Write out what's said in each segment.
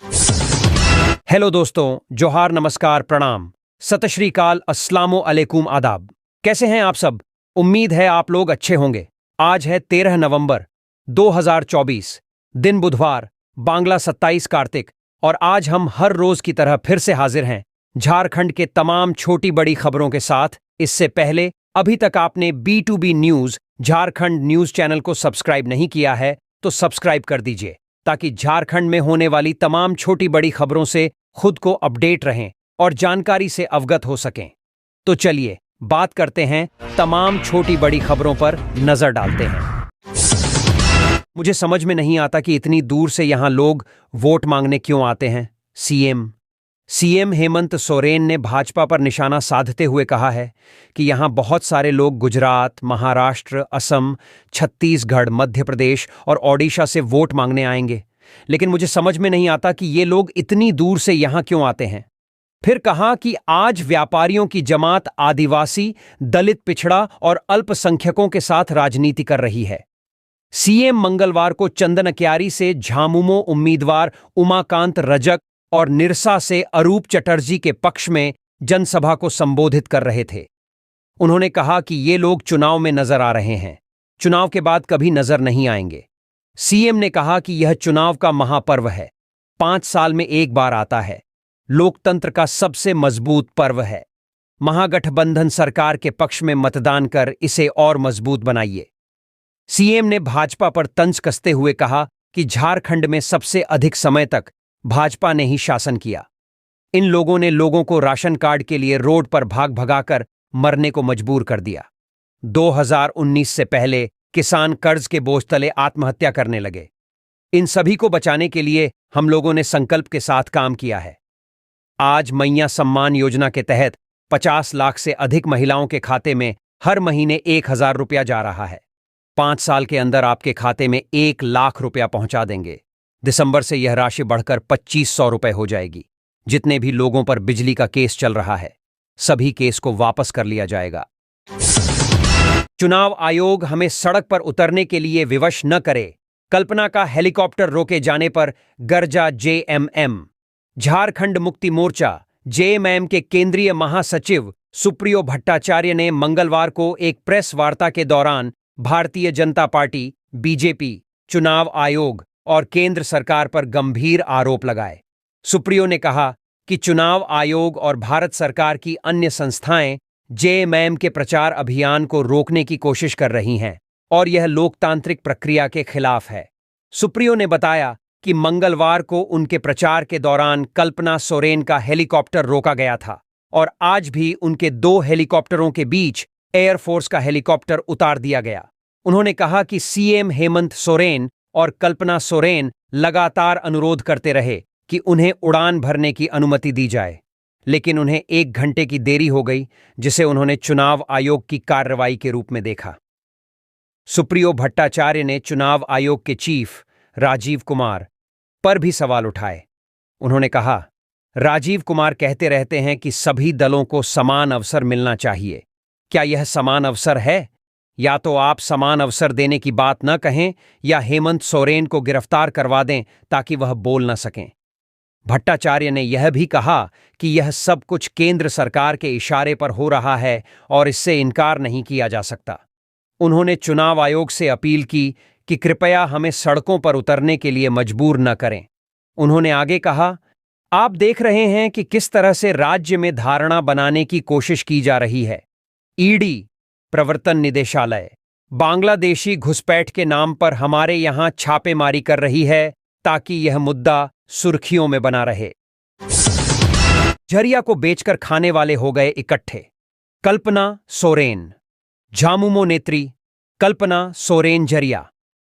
Hello दोस्तों, जोहार, नमस्कार, प्रणाम, सत श्री अकाल, अस्सलामो अलैकुम, आदाब। कैसे हैं आप सब? उम्मीद है आप लोग अच्छे होंगे। आज है 13 नवंबर 2024, दिन बुधवार, बांग्ला 27 कार्तिक, और आज हम हर रोज की तरह फिर से हाजिर हैं झारखंड के तमाम छोटी बड़ी खबरों के साथ। इससे पहले अभी तक आपने B2B news Jharkhand news channel को सब्सक्राइब नहीं किया है तो सब्सक्राइब कर दीजिए, ताकि झारखंड में होने वाली तमाम छोटी बड़ी खबरों से खुद को अपडेट रहें और जानकारी से अवगत हो सकें। तो चलिए बात करते हैं, तमाम छोटी बड़ी खबरों पर नजर डालते हैं। मुझे समझ में नहीं आता कि इतनी दूर से यहां लोग वोट मांगने क्यों आते हैं। सीएम हेमंत सोरेन ने भाजपा पर निशाना साधते हुए कहा है कि यहां बहुत सारे लोग गुजरात, महाराष्ट्र, असम, छत्तीसगढ़, मध्य प्रदेश और ओडिशा से वोट मांगने आएंगे, लेकिन मुझे समझ में नहीं आता कि ये लोग इतनी दूर से यहां क्यों आते हैं। फिर कहा कि आज व्यापारियों की जमात आदिवासी, दलित, पिछड़ा और अल्पसंख्यकों के साथ राजनीति कर रही है। सीएम मंगलवार को चंदनक्यारी से झामुमो उम्मीदवार उमाकांत रजक और निरसा से अरूप चटर्जी के पक्ष में जनसभा को संबोधित कर रहे थे। उन्होंने कहा कि ये लोग चुनाव में नजर आ रहे हैं, चुनाव के बाद कभी नजर नहीं आएंगे। सीएम ने कहा कि यह चुनाव का महापर्व है, 5 साल में एक बार आता है, लोकतंत्र का सबसे मजबूत पर्व है। महागठबंधन सरकार के पक्ष में मतदान कर इसे और मजबूत बनाइए। सीएम ने भाजपा पर तंज कसते हुए कहा कि झारखंड में सबसे अधिक समय तक भाजपा ने ही शासन किया। इन लोगों ने लोगों को राशन कार्ड के लिए रोड पर भाग भगाकर मरने को मजबूर कर दिया। 2019 से पहले किसान कर्ज के बोझ तले आत्महत्या करने लगे। इन सभी को बचाने के लिए हम लोगों ने संकल्प के साथ काम किया है। आज मैया सम्मान योजना के तहत 50 लाख से अधिक महिलाओं के खाते में हर महीने 1000 रुपया जा रहा है। 5 साल के अंदर आपके खाते में 1 लाख रुपया पहुंचा देंगे। दिसंबर से यह राशि बढ़कर 2500 रुपए हो जाएगी। जितने भी लोगों पर बिजली का केस चल रहा है, सभी केस को वापस कर लिया जाएगा। चुनाव आयोग हमें सड़क पर उतरने के लिए विवश न करे, कल्पना का हेलीकॉप्टर रोके जाने पर गर्जा जेएमएम। झारखंड मुक्ति मोर्चा जेएमएम के केंद्रीय महासचिव सुप्रियो भट्टाचार्य ने मंगलवार को एक प्रेस वार्ता के दौरान भारतीय जनता पार्टी बीजेपी, चुनाव आयोग और केंद्र सरकार पर गंभीर आरोप लगाए। सुप्रियो ने कहा कि चुनाव आयोग और भारत सरकार की अन्य संस्थाएं जेएमएम के प्रचार अभियान को रोकने की कोशिश कर रही हैं और यह लोकतांत्रिक प्रक्रिया के खिलाफ है। सुप्रियो ने बताया कि मंगलवार को उनके प्रचार के दौरान कल्पना सोरेन का हेलीकॉप्टर रोका गया था और आज भी उनके 2 हेलीकॉप्टरों के बीच एयरफोर्स का हेलीकॉप्टर उतार दिया गया। उन्होंने कहा कि सीएम हेमंत सोरेन और कल्पना सोरेन लगातार अनुरोध करते रहे कि उन्हें उड़ान भरने की अनुमति दी जाए, लेकिन उन्हें 1 घंटे की देरी हो गई, जिसे उन्होंने चुनाव आयोग की कार्रवाई के रूप में देखा। सुप्रियो भट्टाचार्य ने चुनाव आयोग के चीफ राजीव कुमार पर भी सवाल उठाए। उन्होंने कहा, राजीव कुमार कहते रहते हैं कि सभी दलों को समान अवसर मिलना चाहिए। क्या यह समान अवसर है? या तो आप समान अवसर देने की बात न कहें या हेमंत सोरेन को गिरफ्तार करवा दें ताकि वह बोल न सकें। भट्टाचार्य ने यह भी कहा कि यह सब कुछ केंद्र सरकार के इशारे पर हो रहा है और इससे इनकार नहीं किया जा सकता। उन्होंने चुनाव आयोग से अपील की कि कृपया हमें सड़कों पर उतरने के लिए मजबूर न करें। उन्होंने आगे कहा, आप देख रहे हैं कि किस तरह से राज्य में धारणा बनाने की कोशिश की जा रही है। ईडी, प्रवर्तन निदेशालय, बांग्लादेशी घुसपैठ के नाम पर हमारे यहां छापेमारी कर रही है ताकि यह मुद्दा सुर्खियों में बना रहे। झरिया को बेचकर खाने वाले हो गए इकट्ठे, कल्पना सोरेन। झामुमो नेत्री कल्पना सोरेन झरिया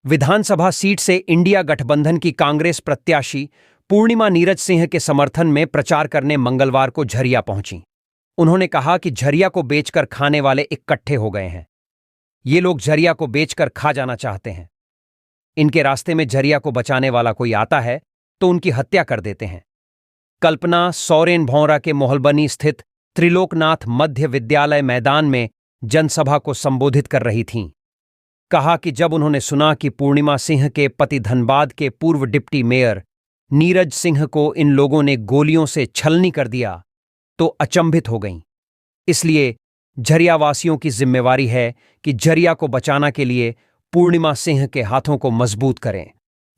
विधानसभा सीट से इंडिया गठबंधन की कांग्रेस प्रत्याशी पूर्णिमा नीरज सिंह के समर्थन में प्रचार करने मंगलवार को झरिया पहुंची। उन्होंने कहा कि झरिया को बेचकर खाने वाले इकट्ठे हो गए हैं। ये लोग झरिया को बेचकर खा जाना चाहते हैं। इनके रास्ते में झरिया को बचाने वाला कोई आता है तो उनकी हत्या कर देते हैं। कल्पना सोरेन भौंरा के मोहलबनी स्थित त्रिलोकनाथ मध्य विद्यालय मैदान में जनसभा को संबोधित कर रही थीं। कहा कि जब उन्होंने सुना कि पूर्णिमा सिंह के पति धनबाद के पूर्व डिप्टी मेयर नीरज सिंह को इन लोगों ने गोलियों से छलनी कर दिया तो अचंभित हो गईं। इसलिए झरियावासियों की जिम्मेवारी है कि झरिया को बचाना के लिए पूर्णिमा सिंह के हाथों को मजबूत करें।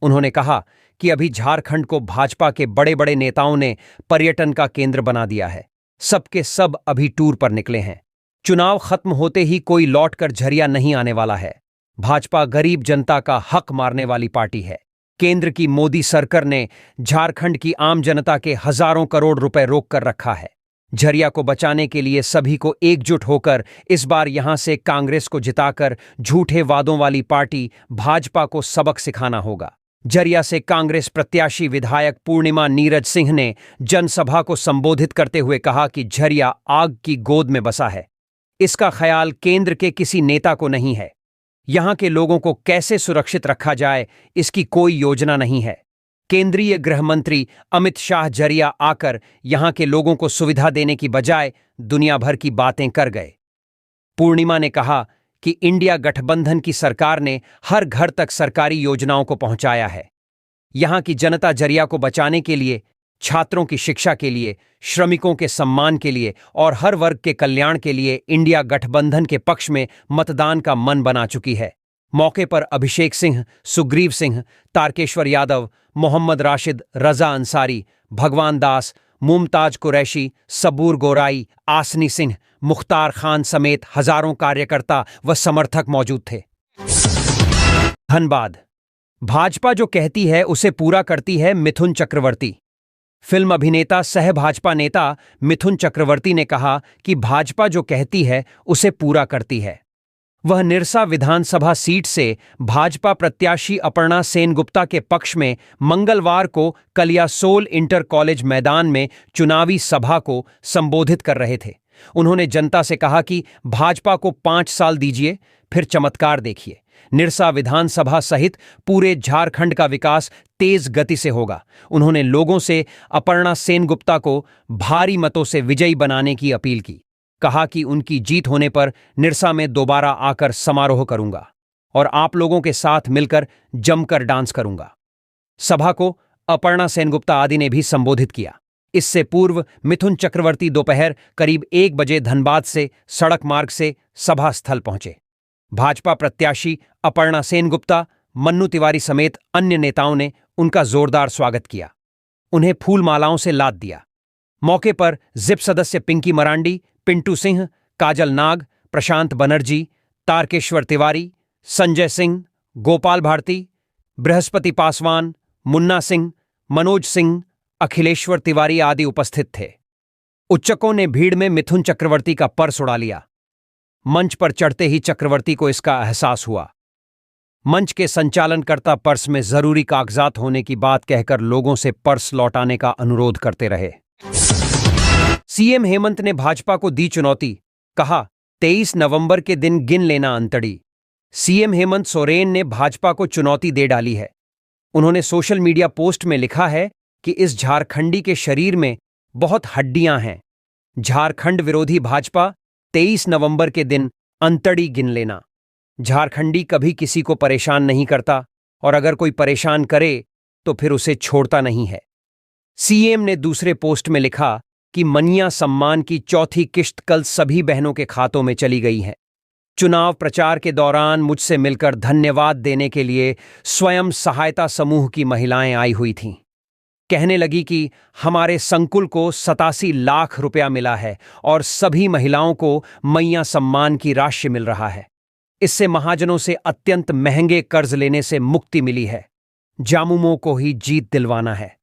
उन्होंने कहा कि अभी झारखंड को भाजपा के बड़े बड़े नेताओं ने पर्यटन का केंद्र बना दिया है। सबके सब अभी टूर पर निकले हैं। चुनाव खत्म होते ही कोई लौटकर झरिया नहीं आने वाला है। भाजपा गरीब जनता का हक मारने वाली पार्टी है। केंद्र की मोदी सरकार ने झारखंड की आम जनता के हजारों करोड़ रुपए रोक कर रखा है। झरिया को बचाने के लिए सभी को एकजुट होकर इस बार यहां से कांग्रेस को जिताकर झूठे वादों वाली पार्टी भाजपा को सबक सिखाना होगा। झरिया से कांग्रेस प्रत्याशी विधायक पूर्णिमा नीरज सिंह ने जनसभा को संबोधित करते हुए कहा कि झरिया आग की गोद में बसा है। इसका ख्याल केंद्र के किसी नेता को नहीं है। यहां के लोगों को कैसे सुरक्षित रखा जाए, इसकी कोई योजना नहीं है। केंद्रीय गृह मंत्री अमित शाह झरिया आकर यहां के लोगों को सुविधा देने की बजाय दुनिया भर की बातें कर गए। पूर्णिमा ने कहा कि इंडिया गठबंधन की सरकार ने हर घर तक सरकारी योजनाओं को पहुंचाया है। यहां की जनता झरिया को बचाने के लिए, छात्रों की शिक्षा के लिए, श्रमिकों के सम्मान के लिए और हर वर्ग के कल्याण के लिए इंडिया गठबंधन के पक्ष में मतदान का मन बना चुकी है। मौके पर अभिषेक सिंह, सुग्रीव सिंह, तारकेश्वर यादव, मोहम्मद राशिद, रजा अंसारी, भगवान दास, मुमताज कुरैशी, सबूर गोराई, आसनी सिंह, मुख्तार खान समेत हजारों कार्यकर्ता व समर्थक मौजूद थे। धनबाद। भाजपा जो कहती है उसे पूरा करती है, मिथुन चक्रवर्ती। फिल्म अभिनेता सह भाजपा नेता मिथुन चक्रवर्ती ने कहा कि भाजपा जो कहती है उसे पूरा करती है। वह निरसा विधानसभा सीट से भाजपा प्रत्याशी अपर्णा सेनगुप्ता के पक्ष में मंगलवार को कलियासोल इंटर कॉलेज मैदान में चुनावी सभा को संबोधित कर रहे थे। उन्होंने जनता से कहा कि भाजपा को 5 साल दीजिए, फिर चमत्कार देखिए। निरसा विधानसभा सहित पूरे झारखंड का विकास तेज गति से होगा। उन्होंने लोगों से अपर्णा सेनगुप्ता को भारी मतों से विजयी बनाने की अपील की। कहा कि उनकी जीत होने पर निरसा में दोबारा आकर समारोह करूंगा और आप लोगों के साथ मिलकर जमकर डांस करूंगा। सभा को अपर्णा सेनगुप्ता आदि ने भी संबोधित किया। इससे पूर्व मिथुन चक्रवर्ती दोपहर करीब 1 बजे धनबाद से सड़क मार्ग से सभा स्थल पहुंचे। भाजपा प्रत्याशी अपर्णा सेनगुप्ता, मन्नू तिवारी समेत अन्य नेताओं ने उनका जोरदार स्वागत किया। उन्हें फूल मालाओं से लाद दिया। मौके पर जिप सदस्य पिंकी मरांडी, पिंटू सिंह, काजल नाग, प्रशांत बनर्जी, तारकेश्वर तिवारी, संजय सिंह, गोपाल भारती, बृहस्पति पासवान, मुन्ना सिंह, मनोज सिंह, अखिलेश्वर तिवारी आदि उपस्थित थे। उच्चकों ने भीड़ में मिथुन चक्रवर्ती का पर्स उड़ा लिया। मंच पर चढ़ते ही चक्रवर्ती को इसका एहसास हुआ। मंच के संचालनकर्ता पर्स में जरूरी कागजात होने की बात कहकर लोगों से पर्स लौटाने का अनुरोध करते रहे। सीएम हेमंत ने भाजपा को दी चुनौती, कहा 23 नवंबर के दिन गिन लेना अंतड़ी। सीएम हेमंत सोरेन ने भाजपा को चुनौती दे डाली है। उन्होंने सोशल मीडिया पोस्ट में लिखा है कि इस झारखंडी के शरीर में बहुत हड्डियां हैं। झारखंड विरोधी भाजपा 23 नवंबर के दिन अंतड़ी गिन लेना। झारखंडी कभी किसी को परेशान नहीं करता और अगर कोई परेशान करे तो फिर उसे छोड़ता नहीं है। सीएम ने दूसरे पोस्ट में लिखा कि मनिया सम्मान की चौथी किश्त कल सभी बहनों के खातों में चली गई है। चुनाव प्रचार के दौरान मुझसे मिलकर धन्यवाद देने के लिए स्वयं सहायता समूह की महिलाएं आई हुई थीं। कहने लगी कि हमारे संकुल को 87 लाख रुपया मिला है और सभी महिलाओं को मैया सम्मान की राशि मिल रहा है। इससे महाजनों से अत्यंत महंगे कर्ज लेने से मुक्ति मिली है। जामुमों को ही जीत दिलवाना है।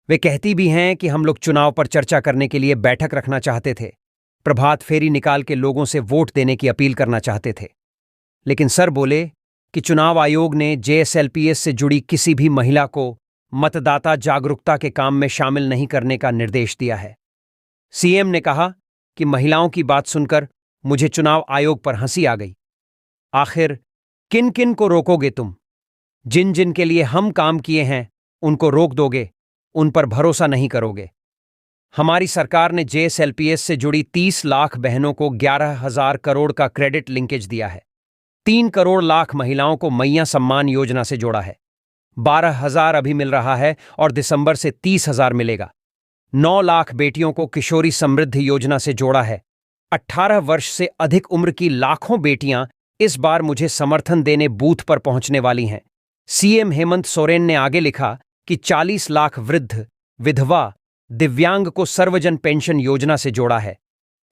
वे कहती भी हैं कि हम लोग चुनाव पर चर्चा करने के लिए बैठक रखना चाहते थे, प्रभात फेरी निकाल के लोगों से वोट देने की अपील करना चाहते थे। लेकिन सर बोले कि चुनाव आयोग ने जेएसएलपीएस से जुड़ी किसी भी महिला को मतदाता जागरूकता के काम में शामिल नहीं करने का निर्देश दिया है। सीएम ने कहा कि महिलाओं की बात सुनकर मुझे चुनाव आयोग पर हंसी आ गई। आखिर किन किन को रोकोगे तुम? जिन जिन के लिए हम काम किए हैं उनको रोक दोगे, उन पर भरोसा नहीं करोगे। हमारी सरकार ने जेएसएलपीएस से जुड़ी 30 लाख बहनों को 11,000 करोड़ का क्रेडिट लिंकेज दिया है। 3 करोड़ लाख महिलाओं को मैया सम्मान योजना से जोड़ा है। 12,000 अभी मिल रहा है और दिसंबर से 30,000 मिलेगा। 9 लाख बेटियों को किशोरी समृद्धि योजना से जोड़ा है। 18 वर्ष से अधिक उम्र की लाखों बेटियां इस बार मुझे समर्थन देने बूथ पर पहुंचने वाली हैं। सीएम हेमंत सोरेन ने आगे लिखा कि 40 लाख वृद्ध, विधवा, दिव्यांग को सर्वजन पेंशन योजना से जोड़ा है।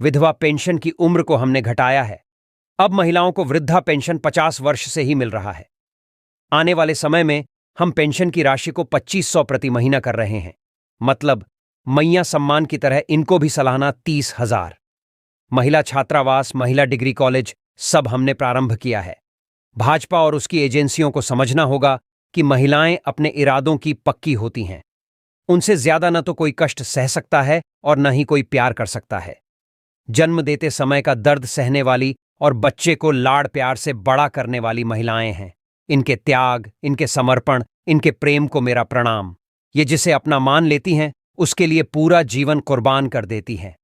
विधवा पेंशन की उम्र को हमने घटाया है। अब महिलाओं को वृद्धा पेंशन 50 वर्ष से ही मिल रहा है। आने वाले समय में हम पेंशन की राशि को 2500 प्रति महीना कर रहे हैं। मतलब मैया सम्मान की तरह इनको भी सालाना 30,000। महिला छात्रावास, महिला डिग्री कॉलेज सब हमने प्रारंभ किया है। भाजपा और उसकी एजेंसियों को समझना होगा कि महिलाएं अपने इरादों की पक्की होती हैं। उनसे ज्यादा न तो कोई कष्ट सह सकता है और न ही कोई प्यार कर सकता है। जन्म देते समय का दर्द सहने वाली और बच्चे को लाड़ प्यार से बड़ा करने वाली महिलाएं हैं। इनके त्याग, इनके समर्पण, इनके प्रेम को मेरा प्रणाम। ये जिसे अपना मान लेती हैं उसके लिए पूरा जीवन कुर्बान कर देती हैं।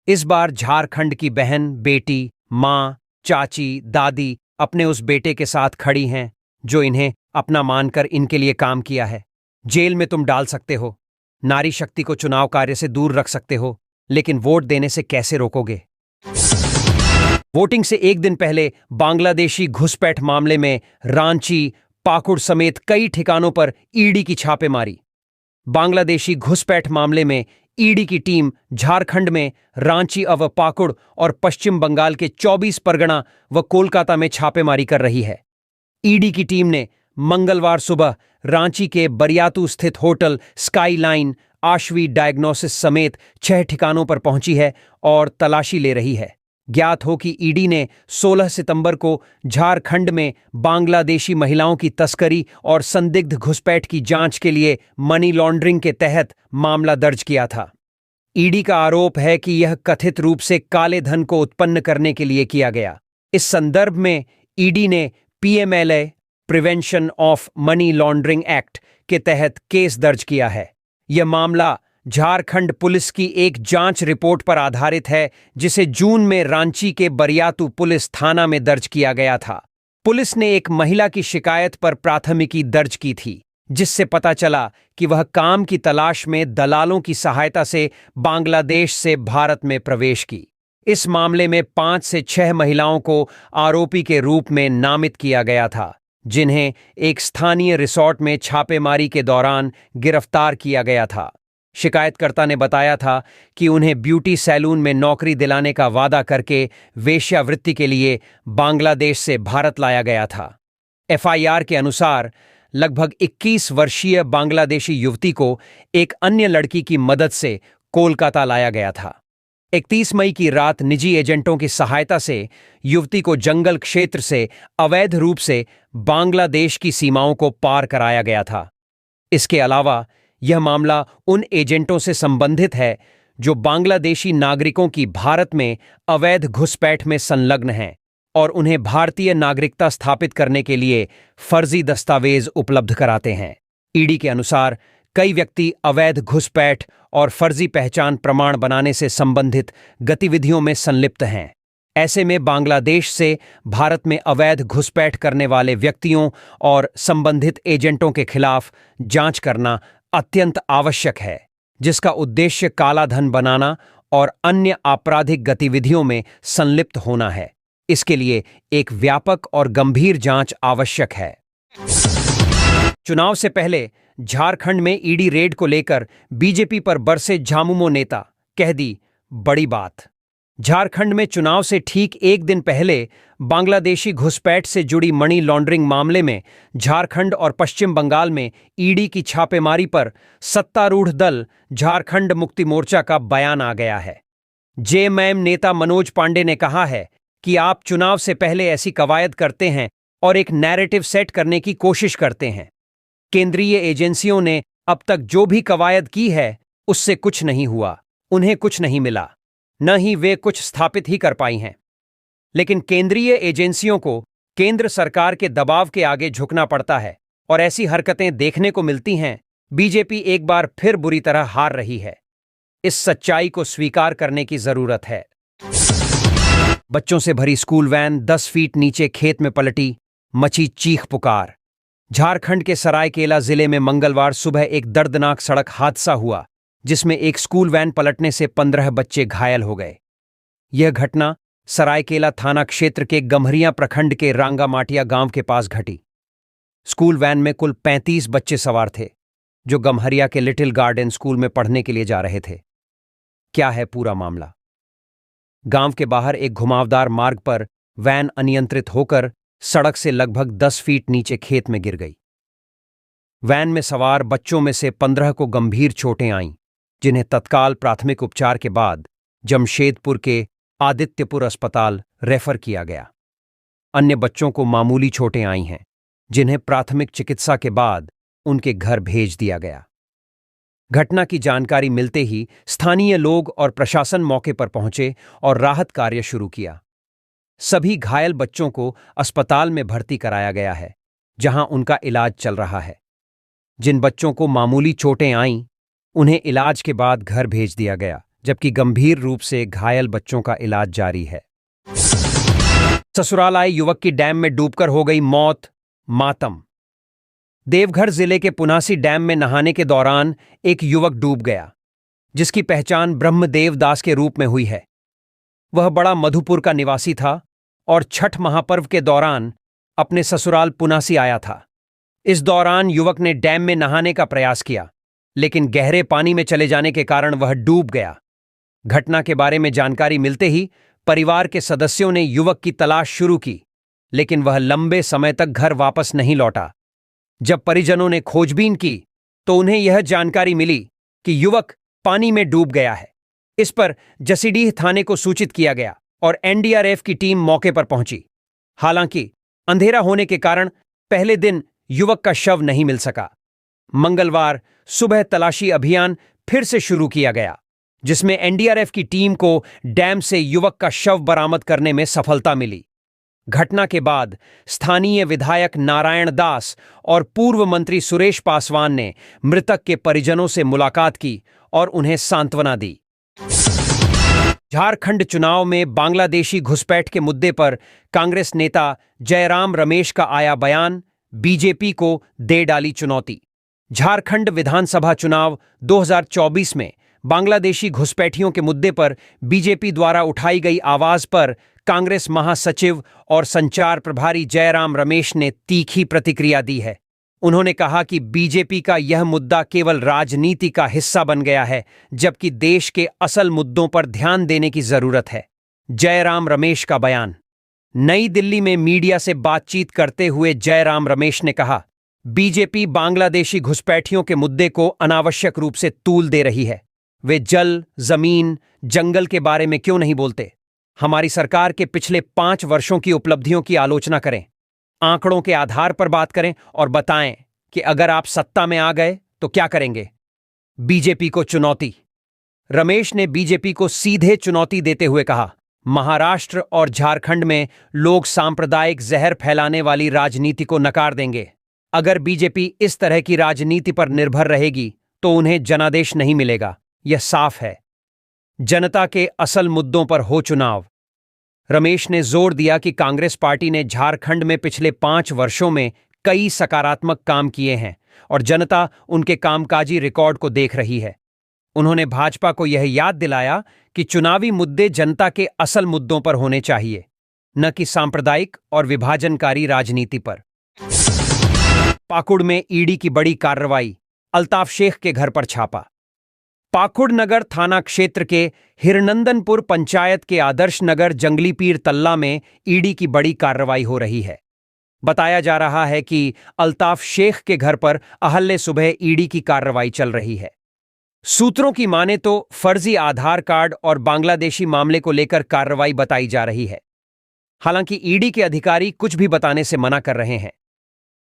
इस बार झारखंड की बहन, बेटी, माँ, चाची, दादी अपने उस बेटे के साथ खड़ी हैं जो इन्हें अपना मानकर इनके लिए काम किया है। जेल में तुम डाल सकते हो, नारी शक्ति को चुनाव कार्य से दूर रख सकते हो, लेकिन वोट देने से कैसे रोकोगे? वोटिंग से एक दिन पहले बांग्लादेशी घुसपैठ मामले में रांची, पाकुड़ समेत कई ठिकानों पर ईडी की छापेमारी। बांग्लादेशी घुसपैठ मामले में ईडी की टीम झारखंड में रांची व पाकुड़ और पश्चिम बंगाल के 24 परगना व कोलकाता में छापेमारी कर रही है। ईडी की टीम ने मंगलवार सुबह रांची के बरियातू स्थित होटल स्काईलाइन, आश्वी डायग्नोसिस समेत 6 ठिकानों पर पहुंची है और तलाशी ले रही है। ज्ञात हो कि ईडी ने 16 सितंबर को झारखंड में बांग्लादेशी महिलाओं की तस्करी और संदिग्ध घुसपैठ की जांच के लिए मनी लॉन्ड्रिंग के तहत मामला दर्ज किया था। ईडी का आरोप है कि यह कथित रूप से काले धन को उत्पन्न करने के लिए किया गया। इस संदर्भ में ईडी ने PMLA prevention of money laundering act के तहत केस दर्ज किया है। यह मामला झारखंड पुलिस की एक जांच रिपोर्ट पर आधारित है जिसे जून में रांची के बरियातू पुलिस थाना में दर्ज किया गया था। पुलिस ने एक महिला की शिकायत पर प्राथमिकी दर्ज की थी, जिससे पता चला कि वह काम की तलाश में दलालों की सहायता से बांग्लादेश से भारत में प्रवेश की। इस मामले में 5 से 6 महिलाओं को आरोपी के रूप में नामित किया गया था, जिन्हें एक स्थानीय रिसोर्ट में छापेमारी के दौरान गिरफ्तार किया गया था। शिकायतकर्ता ने बताया था कि उन्हें ब्यूटी सैलून में नौकरी दिलाने का वादा करके वेश्यावृत्ति के लिए बांग्लादेश से भारत लाया गया था। एफआईआर के अनुसार लगभग 21 वर्षीय बांग्लादेशी युवती को एक अन्य लड़की की मदद से कोलकाता लाया गया था। 31 मई की रात निजी एजेंटों की सहायता से युवती को जंगल क्षेत्र से अवैध रूप से बांग्लादेश की सीमाओं को पार कराया गया था। इसके अलावा यह मामला उन एजेंटों से संबंधित है जो बांग्लादेशी नागरिकों की भारत में अवैध घुसपैठ में संलग्न हैं और उन्हें भारतीय नागरिकता स्थापित करने के लिए फर्जी दस्तावेज उपलब्ध कराते हैं। ईडी के अनुसार कई व्यक्ति अवैध घुसपैठ और फर्जी पहचान प्रमाण बनाने से संबंधित गतिविधियों में संलिप्त हैं। ऐसे में बांग्लादेश से भारत में अवैध घुसपैठ करने वाले व्यक्तियों और संबंधित एजेंटों के खिलाफ जांच करना अत्यंत आवश्यक है, जिसका उद्देश्य काला धन बनाना और अन्य आपराधिक गतिविधियों में संलिप्त होना है। इसके लिए एक व्यापक और गंभीर जांच आवश्यक है। चुनाव से पहले झारखंड में ईडी रेड को लेकर बीजेपी पर बरसे झामुमो नेता, कह दी बड़ी बात। झारखंड में चुनाव से ठीक एक दिन पहले बांग्लादेशी घुसपैठ से जुड़ी मनी लॉन्ड्रिंग मामले में झारखंड और पश्चिम बंगाल में ईडी की छापेमारी पर सत्तारूढ़ दल झारखंड मुक्ति मोर्चा का बयान आ गया है। जेएमएम नेता मनोज पांडे ने कहा है कि आप चुनाव से पहले ऐसी कवायद करते हैं और एक नैरेटिव सेट करने की कोशिश करते हैं। केंद्रीय एजेंसियों ने अब तक जो भी कवायद की है उससे कुछ नहीं हुआ, उन्हें कुछ नहीं मिला, न ही वे कुछ स्थापित ही कर पाई हैं। लेकिन केंद्रीय एजेंसियों को केंद्र सरकार के दबाव के आगे झुकना पड़ता है और ऐसी हरकतें देखने को मिलती हैं। बीजेपी एक बार फिर बुरी तरह हार रही है। इस सच्चाई को स्वीकार करने की जरूरत है। बच्चों से भरी स्कूल वैन 10 फीट नीचे खेत में पलटी, मची चीख पुकार। झारखंड के सरायकेला जिले में मंगलवार सुबह एक दर्दनाक सड़क हादसा हुआ जिसमें एक स्कूल वैन पलटने से 15 बच्चे घायल हो गए। यह घटना सरायकेला थाना क्षेत्र के गम्हरिया प्रखंड के रांगामाटिया गांव के पास घटी। स्कूल वैन में कुल 35 बच्चे सवार थे जो गम्हरिया के लिटिल गार्डन स्कूल में पढ़ने के लिए जा रहे थे। क्या है पूरा मामला? गांव के बाहर एक घुमावदार मार्ग पर वैन अनियंत्रित होकर सड़क से लगभग 10 फीट नीचे खेत में गिर गई। वैन में सवार बच्चों में से 15 को गंभीर चोटें आईं, जिन्हें तत्काल प्राथमिक उपचार के बाद जमशेदपुर के आदित्यपुर अस्पताल रेफर किया गया। अन्य बच्चों को मामूली चोटें आई हैं, जिन्हें प्राथमिक चिकित्सा के बाद उनके घर भेज दिया गया। घटना की जानकारी मिलते ही स्थानीय लोग और प्रशासन मौके पर पहुंचे और राहत कार्य शुरू किया। सभी घायल बच्चों को अस्पताल में भर्ती कराया गया है, जहां उनका इलाज चल रहा है। जिन बच्चों को मामूली चोटें आईं, उन्हें इलाज के बाद घर भेज दिया गया, जबकि गंभीर रूप से घायल बच्चों का इलाज जारी है। ससुराल आए युवक की डैम में डूबकर हो गई मौत, मातम। देवघर जिले के पुनासी डैम में नहाने के दौरान एक युवक डूब गया, जिसकी पहचान ब्रह्मदेव दास के रूप में हुई है। वह बड़ा मधुपुर का निवासी था और छठ महापर्व के दौरान अपने ससुराल पुनासी आया था। इस दौरान युवक ने डैम में नहाने का प्रयास किया, लेकिन गहरे पानी में चले जाने के कारण वह डूब गया। घटना के बारे में जानकारी मिलते ही परिवार के सदस्यों ने युवक की तलाश शुरू की, लेकिन वह लंबे समय तक घर वापस नहीं लौटा। जब परिजनों ने खोजबीन की तो उन्हें यह जानकारी मिली कि युवक पानी में डूब गया है। इस पर जसीडीह थाने को सूचित किया गया और एनडीआरएफ की टीम मौके पर पहुंची। हालांकि अंधेरा होने के कारण पहले दिन युवक का शव नहीं मिल सका। मंगलवार सुबह तलाशी अभियान फिर से शुरू किया गया, जिसमें एनडीआरएफ की टीम को डैम से युवक का शव बरामद करने में सफलता मिली। घटना के बाद स्थानीय विधायक नारायण दास और पूर्व मंत्री सुरेश पासवान ने मृतक के परिजनों से मुलाकात की और उन्हें सांत्वना दी। झारखंड चुनाव में बांग्लादेशी घुसपैठ के मुद्दे पर कांग्रेस नेता जयराम रमेश का आया बयान, बीजेपी को दे डाली चुनौती। झारखंड विधानसभा चुनाव 2024 में बांग्लादेशी घुसपैठियों के मुद्दे पर बीजेपी द्वारा उठाई गई आवाज पर कांग्रेस महासचिव और संचार प्रभारी जयराम रमेश ने तीखी प्रतिक्रिया दी है। उन्होंने कहा कि बीजेपी का यह मुद्दा केवल राजनीति का हिस्सा बन गया है, जबकि देश के असल मुद्दों पर ध्यान देने की जरूरत है। जयराम रमेश का बयान। नई दिल्ली में मीडिया से बातचीत करते हुए जयराम रमेश ने कहा, बीजेपी बांग्लादेशी घुसपैठियों के मुद्दे को अनावश्यक रूप से तूल दे रही है। वे जल, जमीन, जंगल के बारे में क्यों नहीं बोलते? हमारी सरकार के पिछले 5 वर्षों की उपलब्धियों की आलोचना करें, आंकड़ों के आधार पर बात करें और बताएं कि अगर आप सत्ता में आ गए तो क्या करेंगे। बीजेपी को चुनौती। रमेश ने बीजेपी को सीधे चुनौती देते हुए कहा, महाराष्ट्र और झारखंड में लोग सांप्रदायिक जहर फैलाने वाली राजनीति को नकार देंगे। अगर बीजेपी इस तरह की राजनीति पर निर्भर रहेगी तो उन्हें जनादेश नहीं मिलेगा, यह साफ है। जनता के असल मुद्दों पर हो चुनाव। रमेश ने जोर दिया कि कांग्रेस पार्टी ने झारखंड में पिछले 5 वर्षों में कई सकारात्मक काम किए हैं और जनता उनके कामकाजी रिकॉर्ड को देख रही है। उन्होंने भाजपा को यह याद दिलाया कि चुनावी मुद्दे जनता के असल मुद्दों पर होने चाहिए, न कि सांप्रदायिक और विभाजनकारी राजनीति पर। पाकुड़ में ईडी की बड़ी कार्रवाई, अल्ताफ शेख के घर पर छापा। पाकुड़ नगर थाना क्षेत्र के हिरनंदनपुर पंचायत के आदर्श नगर जंगली पीर तल्ला में ईडी की बड़ी कार्रवाई हो रही है। बताया जा रहा है कि अल्ताफ शेख के घर पर अहल्ले सुबह ईडी की कार्रवाई चल रही है। सूत्रों की माने तो फर्जी आधार कार्ड और बांग्लादेशी मामले को लेकर कार्रवाई बताई जा रही है। हालांकि ईडी के अधिकारी कुछ भी बताने से मना कर रहे हैं।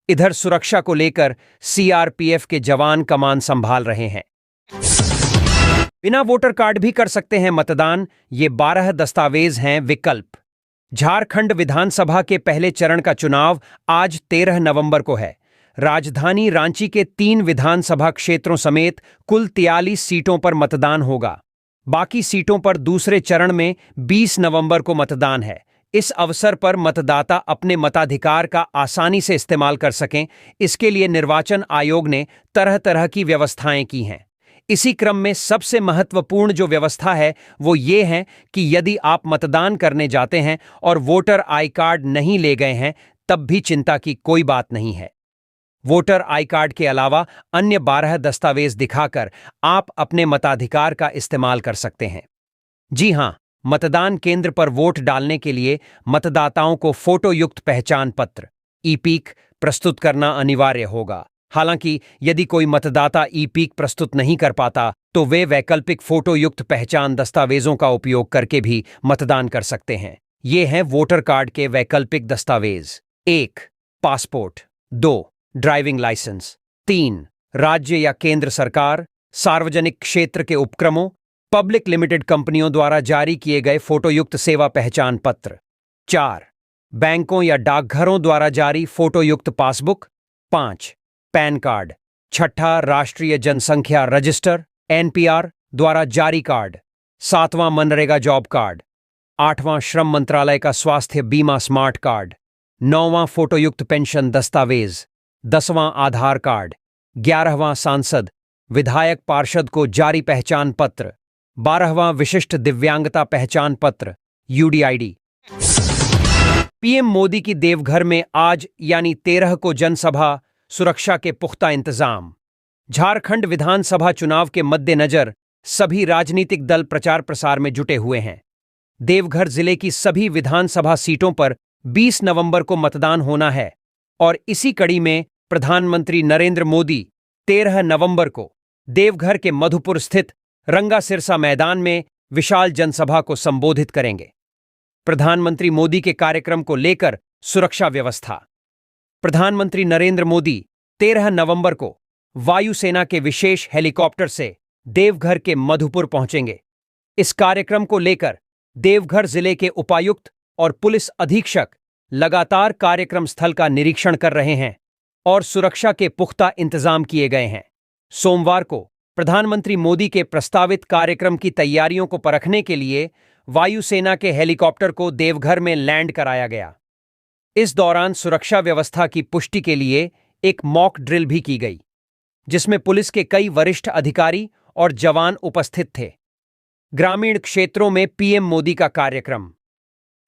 इधर सुरक्षा को लेकर सीआरपीएफ के जवान कमान संभाल रहे हैं। बिना वोटर कार्ड भी कर सकते हैं मतदान, ये 12 दस्तावेज हैं विकल्प। झारखंड विधानसभा के पहले चरण का चुनाव आज 13 नवंबर को है। राजधानी रांची के 3 विधानसभा क्षेत्रों समेत कुल 43 सीटों पर मतदान होगा। बाकी सीटों पर दूसरे चरण में 20 नवंबर को मतदान है। इस अवसर पर मतदाता अपने मताधिकार का आसानी से इस्तेमाल कर सकें, इसके लिए निर्वाचन आयोग ने तरह तरह की व्यवस्थाएं की हैं। इसी क्रम में सबसे महत्वपूर्ण जो व्यवस्था है वो ये है कि यदि आप मतदान करने जाते हैं और वोटर आई कार्ड नहीं ले गए हैं, तब भी चिंता की कोई बात नहीं है। वोटर आई कार्ड के अलावा अन्य 12 दस्तावेज दिखाकर आप अपने मताधिकार का इस्तेमाल कर सकते हैं। जी हां, मतदान केंद्र पर वोट डालने के लिए मतदाताओं को फोटोयुक्त पहचान पत्र ईपीक प्रस्तुत करना अनिवार्य होगा। हालांकि यदि कोई मतदाता ईपीक प्रस्तुत नहीं कर पाता तो वे वैकल्पिक फोटोयुक्त पहचान दस्तावेजों का उपयोग करके भी मतदान कर सकते हैं। ये हैं वोटर कार्ड के वैकल्पिक दस्तावेज। 1. पासपोर्ट। 2. Driving licence. 3. राज्य या केंद्र सरकार, सार्वजनिक क्षेत्र के उपक्रमों, पब्लिक लिमिटेड कंपनियों द्वारा जारी किए गए फोटोयुक्त सेवा पहचान पत्र। 4. बैंकों या डाकघरों द्वारा जारी फोटोयुक्त पासबुक। 5. Pan card. 6. राष्ट्रीय जनसंख्या रजिस्टर एनपीआर द्वारा जारी कार्ड। 7वां मनरेगा जॉब कार्ड। 8वां श्रम मंत्रालय का स्वास्थ्य बीमा स्मार्ट कार्ड। 9वां फोटोयुक्त पेंशन दस्तावेज। 10वां आधार कार्ड। 11वां सांसद विधायक पार्षद को जारी पहचान पत्र। 12वां विशिष्ट दिव्यांगता पहचान पत्र यूडीआईडी। पीएम मोदी की देवघर में आज यानी 13 को जनसभा, सुरक्षा के पुख्ता इंतजाम। झारखंड विधानसभा चुनाव के मद्देनजर सभी राजनीतिक दल प्रचार प्रसार में जुटे हुए हैं। देवघर जिले की सभी विधानसभा सीटों पर 20 नवंबर को मतदान होना है और इसी कड़ी में प्रधानमंत्री नरेंद्र मोदी 13 नवंबर को देवघर के मधुपुर स्थित रंगा सिरसा मैदान में विशाल जनसभा को संबोधित करेंगे। प्रधानमंत्री मोदी के कार्यक्रम को लेकर सुरक्षा व्यवस्था। प्रधानमंत्री नरेंद्र मोदी 13 नवंबर को वायुसेना के विशेष हेलीकॉप्टर से देवघर के मधुपुर पहुंचेंगे। इस कार्यक्रम को लेकर देवघर जिले के उपायुक्त और पुलिस अधीक्षक लगातार कार्यक्रम स्थल का निरीक्षण कर रहे हैं और सुरक्षा के पुख्ता इंतजाम किए गए हैं। सोमवार को प्रधानमंत्री मोदी के प्रस्तावित कार्यक्रम की तैयारियों को परखने के लिए वायुसेना के हेलीकॉप्टर को देवघर में लैंड कराया गया। इस दौरान सुरक्षा व्यवस्था की पुष्टि के लिए एक मॉक ड्रिल भी की गई, जिसमें पुलिस के कई वरिष्ठ अधिकारी और जवान उपस्थित थे। ग्रामीण क्षेत्रों में पीएम मोदी का कार्यक्रम।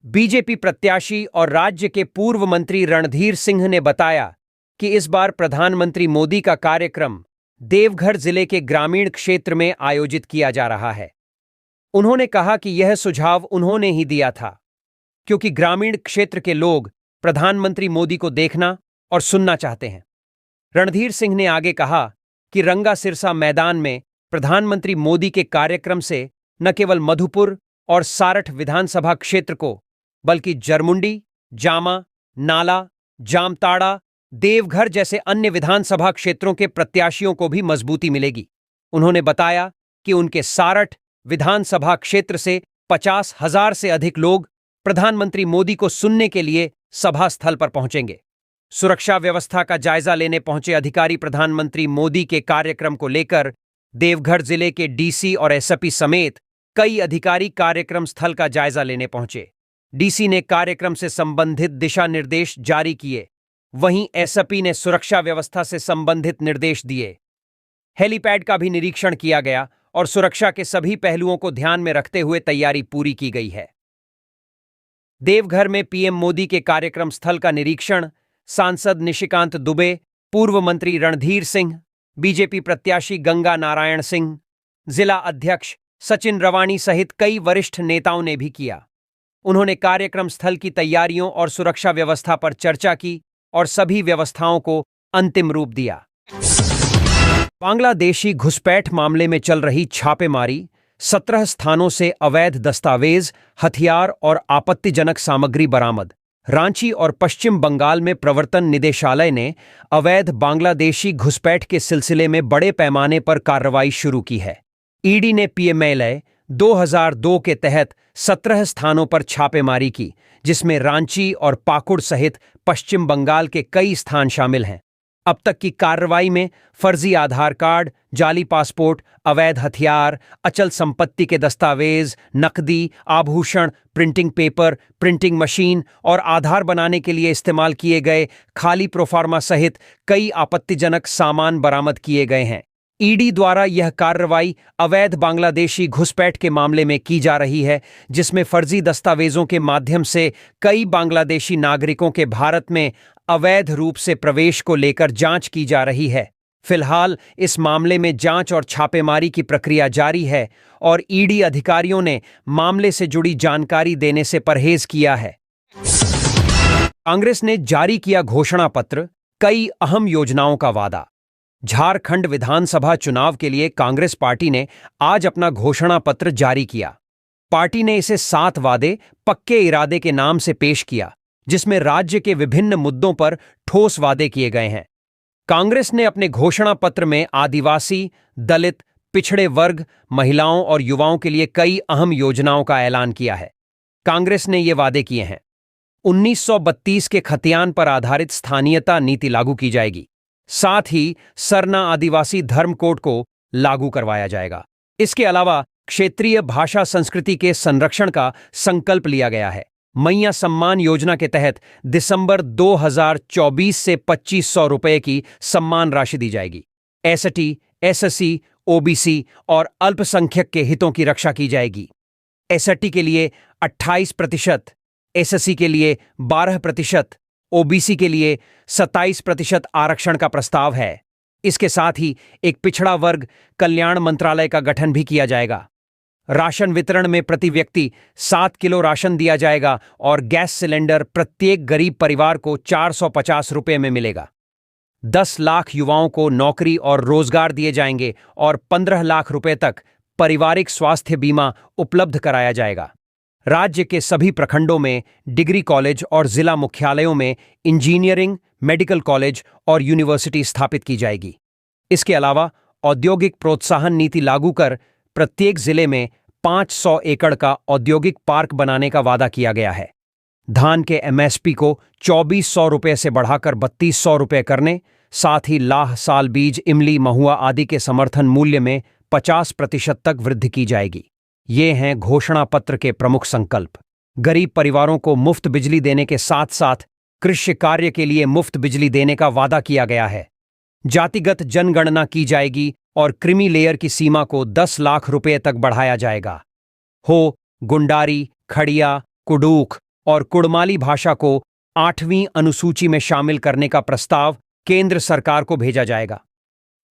बीजेपी प्रत्याशी और राज्य के पूर्व मंत्री रणधीर सिंह ने बताया कि इस बार प्रधानमंत्री मोदी का कार्यक्रम देवघर जिले के ग्रामीण क्षेत्र में आयोजित किया जा रहा है। उन्होंने कहा कि यह सुझाव उन्होंने ही दिया था, क्योंकि ग्रामीण क्षेत्र के लोग प्रधानमंत्री मोदी को देखना और सुनना चाहते हैं। रणधीर सिंह ने आगे कहा कि रंगा सिरसा मैदान में प्रधानमंत्री मोदी के कार्यक्रम से न केवल मधुपुर और सारठ विधानसभा क्षेत्र को, बल्कि जरमुंडी, जामा, नाला, जामताड़ा, देवघर जैसे अन्य विधानसभा क्षेत्रों के प्रत्याशियों को भी मजबूती मिलेगी। उन्होंने बताया कि उनके सारठ विधानसभा क्षेत्र से 50,000 से अधिक लोग प्रधानमंत्री मोदी को सुनने के लिए सभा स्थल पर पहुंचेंगे। सुरक्षा व्यवस्था का जायजा लेने पहुंचे अधिकारी प्रधानमंत्री मोदी के कार्यक्रम को लेकर देवघर जिले के डीसी और एसपी समेत कई अधिकारी कार्यक्रम स्थल का जायजा लेने पहुंचे। डीसी ने कार्यक्रम से संबंधित दिशा निर्देश जारी किए, वहीं एसपी ने सुरक्षा व्यवस्था से संबंधित निर्देश दिए। हेलीपैड का भी निरीक्षण किया गया और सुरक्षा के सभी पहलुओं को ध्यान में रखते हुए तैयारी पूरी की गई है। देवघर में पीएम मोदी के कार्यक्रम स्थल का निरीक्षण सांसद निशिकांत दुबे, पूर्व मंत्री रणधीर सिंह, बीजेपी प्रत्याशी गंगा नारायण सिंह, जिला अध्यक्ष सचिन रवानी सहित कई वरिष्ठ नेताओं ने भी किया। उन्होंने कार्यक्रम स्थल की तैयारियों और सुरक्षा व्यवस्था पर चर्चा की और सभी व्यवस्थाओं को अंतिम रूप दिया। बांग्लादेशी घुसपैठ मामले में चल रही छापेमारी, 17 स्थानों से अवैध दस्तावेज, हथियार और आपत्तिजनक सामग्री बरामद। रांची और पश्चिम बंगाल में प्रवर्तन निदेशालय ने अवैध बांग्लादेशी घुसपैठ के सिलसिले में बड़े पैमाने पर कार्रवाई शुरू की है। ईडी ने पीएमएलए 2002 के तहत 17 स्थानों पर छापेमारी की, जिसमें रांची और पाकुड़ सहित पश्चिम बंगाल के कई स्थान शामिल हैं। अब तक की कार्रवाई में फर्जी आधार कार्ड, जाली पासपोर्ट, अवैध हथियार, अचल संपत्ति के दस्तावेज, नकदी, आभूषण, प्रिंटिंग पेपर, प्रिंटिंग मशीन और आधार बनाने के लिए इस्तेमाल किए गए खाली प्रोफार्मा सहित कई आपत्तिजनक सामान बरामद किए गए हैं। ईडी द्वारा यह कार्रवाई अवैध बांग्लादेशी घुसपैठ के मामले में की जा रही है, जिसमें फर्जी दस्तावेजों के माध्यम से कई बांग्लादेशी नागरिकों के भारत में अवैध रूप से प्रवेश को लेकर जांच की जा रही है। फिलहाल इस मामले में जांच और छापेमारी की प्रक्रिया जारी है और ईडी अधिकारियों ने मामले से जुड़ी जानकारी देने से परहेज किया है। कांग्रेस ने जारी किया घोषणा पत्र, कई अहम योजनाओं का वादा। झारखंड विधानसभा चुनाव के लिए कांग्रेस पार्टी ने आज अपना घोषणा पत्र जारी किया। पार्टी ने इसे 7 वादे पक्के इरादे के नाम से पेश किया, जिसमें राज्य के विभिन्न मुद्दों पर ठोस वादे किए गए हैं। कांग्रेस ने अपने घोषणा पत्र में आदिवासी, दलित, पिछड़े वर्ग, महिलाओं और युवाओं के लिए कई अहम योजनाओं का ऐलान किया है। कांग्रेस ने ये वादे किए हैं: 1932 के खतियान पर आधारित स्थानीयता नीति लागू की जाएगी। साथ ही सरना आदिवासी धर्म कोड को लागू करवाया जाएगा। इसके अलावा क्षेत्रीय भाषा संस्कृति के संरक्षण का संकल्प लिया गया है। मैया सम्मान योजना के तहत दिसंबर 2024 से 2500 रुपये की सम्मान राशि दी जाएगी। एसटी, एससी, ओबीसी और अल्पसंख्यक के हितों की रक्षा की जाएगी। एसटी के लिए 28%, एससी के लिए 12%, ओबीसी के लिए 27% आरक्षण का प्रस्ताव है। इसके साथ ही एक पिछड़ा वर्ग कल्याण मंत्रालय का गठन भी किया जाएगा। राशन वितरण में प्रति व्यक्ति 7 किलो राशन दिया जाएगा और गैस सिलेंडर प्रत्येक गरीब परिवार को 450 रुपये में मिलेगा। 10 लाख युवाओं को नौकरी और रोजगार दिए जाएंगे और 15 लाख रुपए तक पारिवारिक स्वास्थ्य बीमा उपलब्ध कराया जाएगा। राज्य के सभी प्रखंडों में डिग्री कॉलेज और जिला मुख्यालयों में इंजीनियरिंग, मेडिकल कॉलेज और यूनिवर्सिटी स्थापित की जाएगी। इसके अलावा औद्योगिक प्रोत्साहन नीति लागू कर प्रत्येक जिले में 500 एकड़ का औद्योगिक पार्क बनाने का वादा किया गया है। धान के एमएसपी को 2400 रुपये से बढ़ाकर 3200 रुपये करने, साथ ही लाह, साल बीज, इमली, महुआ आदि के समर्थन मूल्य में 50% तक वृद्धि की जाएगी। ये हैं घोषणा पत्र के प्रमुख संकल्प। गरीब परिवारों को मुफ्त बिजली देने के साथ साथ कृषि कार्य के लिए मुफ्त बिजली देने का वादा किया गया है। जातिगत जनगणना की जाएगी और क्रीमी लेयर की सीमा को 10 लाख रुपये तक बढ़ाया जाएगा। गुंडारी, खड़िया, कुडूख और कुड़माली भाषा को 8वीं अनुसूची में शामिल करने का प्रस्ताव केंद्र सरकार को भेजा जाएगा।